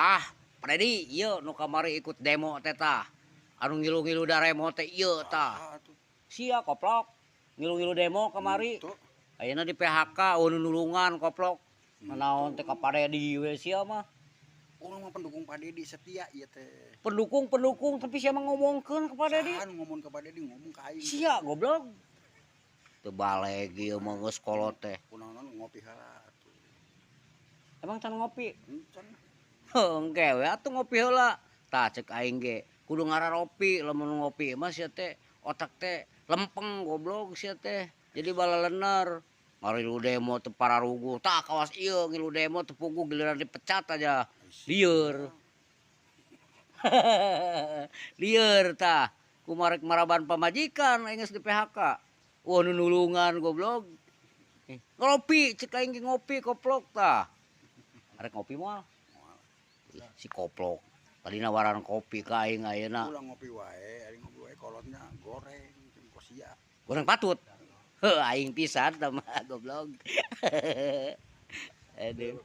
Tah, Predi, ieu nu kamari ikut demo teh tah. Anu ngilu-ngilu daremo teh ieu tah. Sia koplok. Ngilu-ngilu demo kamari. Ayeuna di PHK nu nulungan koplok. Naon teh ka Paredi we sia mah. Urang mah pendukung Pak Dedi setia ieu teh. Pendukung tapi sia mah ngomongkeun ka Paredi. Saha nu ngomong ka Pak Dedi ngomong ka aing. Sia goblok. Teu baleg ieu mah geus kolot teh. Kunaon ngopi heula atuh. Emang can ngopi? Encan. Engke we atuh ngopi heula. Tah ceuk aing ge kudu ngararopi lamun ngopi mah sia teh otak teh lempeng goblok sia teh. Jadi balalener. Mari lu demo teu pararuguh. Tah kawas ieu ngilu demo teu puguh giliran dipecat aja. Lieur. Lieur tah. Kumarek maraban pamajikan aing geus di PHK. Wah nu nulungan goblok. Ngopi ceuk aing ge ngopi koplok tah. Arek ngopi moal. Si koplok. Tadi nawaran kopi ka aing ayeuna. Ulang ngopi wae, aing ngopi wae kolotnya goreng kosia. Goreng patut. Heuh aing pisan tah mah goblok. Aduh.